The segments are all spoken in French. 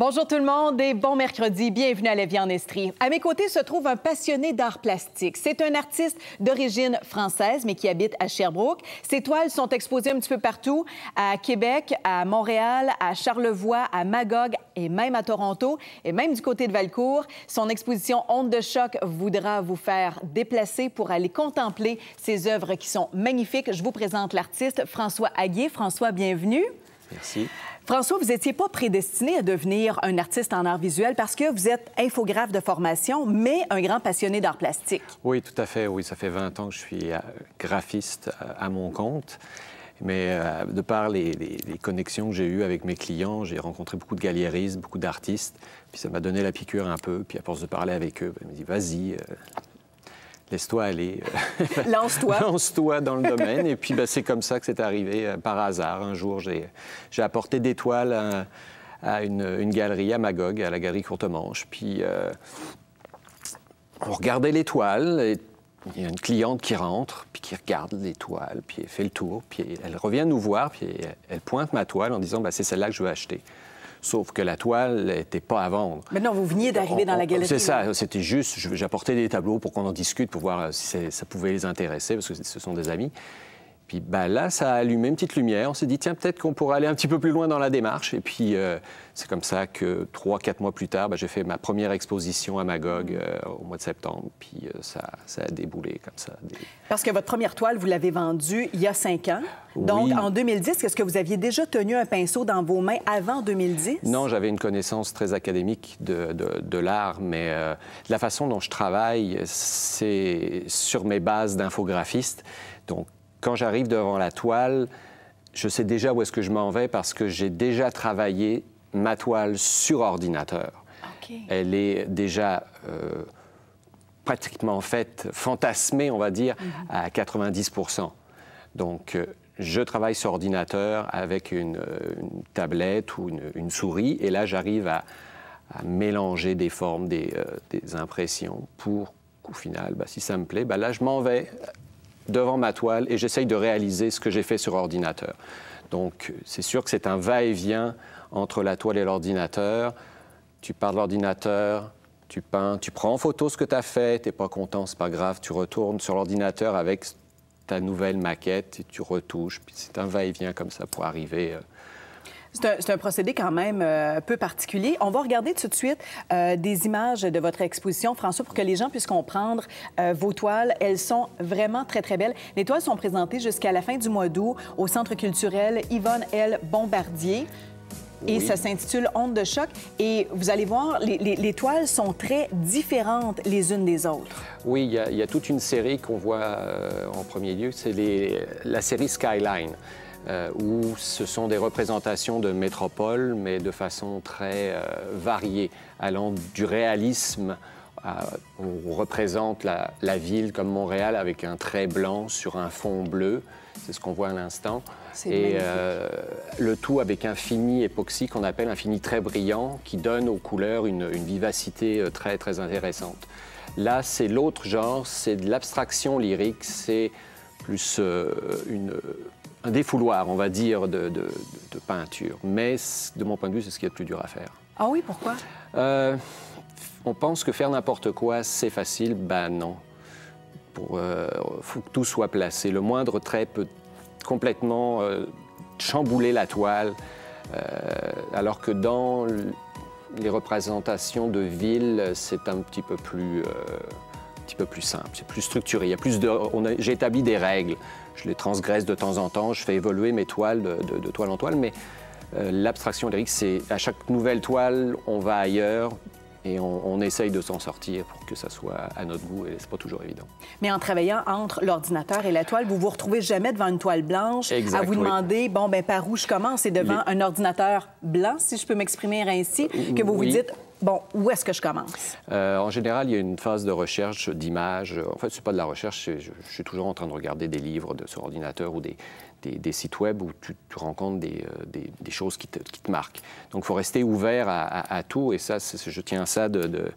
Bonjour tout le monde et bon mercredi. Bienvenue à La Vie en Estrie. À mes côtés se trouve un passionné d'art plastique. C'est un artiste d'origine française, mais qui habite à Sherbrooke. Ses toiles sont exposées un petit peu partout, à Québec, à Montréal, à Charlevoix, à Magog et même à Toronto, et même du côté de Valcourt. Son exposition Ondes de choc voudra vous faire déplacer pour aller contempler ses œuvres qui sont magnifiques. Je vous présente l'artiste François Aguier. François, bienvenue. Merci. François, vous n'étiez pas prédestiné à devenir un artiste en art visuel parce que vous êtes infographe de formation, mais un grand passionné d'art plastique. Oui, tout à fait. Oui, ça fait 20 ans que je suis graphiste à mon compte. Mais de par les connexions que j'ai eues avec mes clients, j'ai rencontré beaucoup de galléristes, beaucoup d'artistes. Puis ça m'a donné la piqûre un peu. Puis à force de parler avec eux, ils me disent « Vas-y, laisse-toi aller. » Lance-toi. Lance-toi dans le domaine. Et puis, c'est comme ça que c'est arrivé par hasard. Un jour, j'ai apporté des toiles à une galerie à Magog, à la galerie Courtemanche. Puis, on regardait les toiles. Et il y a une cliente qui rentre, puis qui regarde les toiles, puis elle fait le tour. Puis elle revient nous voir, puis elle pointe ma toile en disant « C'est celle-là que je veux acheter ». Sauf que la toile n'était pas à vendre. Mais non, vous veniez d'arriver dans la galerie. C'est ça, c'était juste, j'apportais des tableaux pour qu'on en discute, pour voir si ça pouvait les intéresser, parce que ce sont des amis. Puis là, ça a allumé une petite lumière. On s'est dit, tiens, peut-être qu'on pourrait aller un petit peu plus loin dans la démarche. Et puis, c'est comme ça que 3-4 mois plus tard, j'ai fait ma première exposition à Magog au mois de septembre. Puis ça a déboulé comme ça. Parce que votre première toile, vous l'avez vendue il y a 5 ans. Donc, oui. En 2010, est-ce que vous aviez déjà tenu un pinceau dans vos mains avant 2010? Non, j'avais une connaissance très académique de l'art, mais la façon dont je travaille, c'est sur mes bases d'infographiste. Donc, quand j'arrive devant la toile, je sais déjà où est-ce que je m'en vais parce que j'ai déjà travaillé ma toile sur ordinateur. Okay. Elle est déjà pratiquement faite, fantasmée, on va dire, à 90%. Donc, je travaille sur ordinateur avec une tablette ou une souris, et là, j'arrive à mélanger des formes, des impressions pour qu'au final, si ça me plaît, là, je m'en vais devant ma toile et j'essaye de réaliser ce que j'ai fait sur ordinateur. Donc, c'est sûr que c'est un va-et-vient entre la toile et l'ordinateur. Tu pars de l'ordinateur, tu peins, tu prends en photo ce que tu as fait, tu n'es pas content, c'est pas grave, tu retournes sur l'ordinateur avec ta nouvelle maquette et tu retouches. Puis c'est un va-et-vient comme ça pour arriver... C'est un procédé quand même peu particulier. On va regarder tout de suite des images de votre exposition, François, pour que les gens puissent comprendre vos toiles. Elles sont vraiment très, très belles. Les toiles sont présentées jusqu'à la fin du mois d'août au Centre culturel Yvonne L. Bombardier. Et ça s'intitule « Ondes de choc ». Et vous allez voir, les toiles sont très différentes les unes des autres. Oui, il y a toute une série qu'on voit en premier lieu. C'est la série Skyline. Où ce sont des représentations de métropole, mais de façon très variée, allant du réalisme, on représente la ville comme Montréal avec un trait blanc sur un fond bleu, c'est ce qu'on voit à l'instant, et le tout avec un fini époxy qu'on appelle un fini très brillant, qui donne aux couleurs une vivacité très, très intéressante. Là, c'est l'autre genre, c'est de l'abstraction lyrique, c'est plus un défouloir, on va dire, de peinture. Mais, de mon point de vue, c'est ce qui est le plus dur à faire. Ah oui, pourquoi? On pense que faire n'importe quoi, c'est facile. Non. Faut que tout soit placé. Le moindre trait peut complètement chambouler la toile, alors que dans les représentations de ville, c'est un petit peu plus simple, c'est plus structuré. Il y a plus j'ai établi des règles. Je les transgresse de temps en temps, je fais évoluer mes toiles de toile en toile, mais l'abstraction lyrique, c'est à chaque nouvelle toile, on va ailleurs et on essaye de s'en sortir pour que ça soit à notre goût, et c'est pas toujours évident. Mais en travaillant entre l'ordinateur et la toile, vous vous retrouvez jamais devant une toile blanche à vous demander, par où je commence? C'est devant un ordinateur blanc, si je peux m'exprimer ainsi, que vous vous dites, où est-ce que je commence? En général, il y a une phase de recherche d'images. En fait, c'est pas de la recherche, je suis toujours en train de regarder des livres sur ordinateur ou des sites web où tu rencontres des choses qui te marquent. Donc, il faut rester ouvert à tout, et ça, je tiens ça de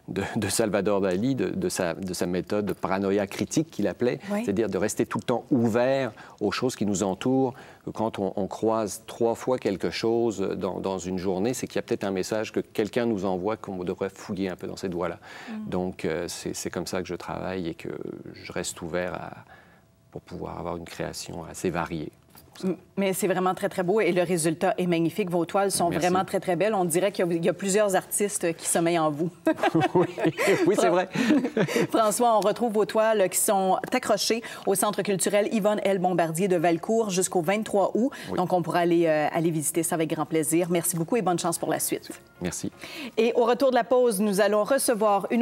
de Salvador Dali, de sa méthode de paranoïa critique qu'il appelait, c'est-à-dire de rester tout le temps ouvert aux choses qui nous entourent. Quand on croise 3 fois quelque chose dans une journée, c'est qu'il y a peut-être un message que quelqu'un nous envoie qu'on devrait fouiller un peu dans cette voie-là. Donc, c'est comme ça que je travaille et que je reste ouvert pour pouvoir avoir une création assez variée. Mais c'est vraiment très, très beau et le résultat est magnifique. Vos toiles sont vraiment très, très belles. On dirait qu'il y a plusieurs artistes qui sommeillent en vous. Oui, c'est vrai. François, on retrouve vos toiles qui sont accrochées au Centre culturel Yvonne L. Bombardier de Valcourt jusqu'au 23 août. Oui. Donc, on pourra aller visiter ça avec grand plaisir. Merci beaucoup et bonne chance pour la suite. Merci. Et au retour de la pause, nous allons recevoir une autre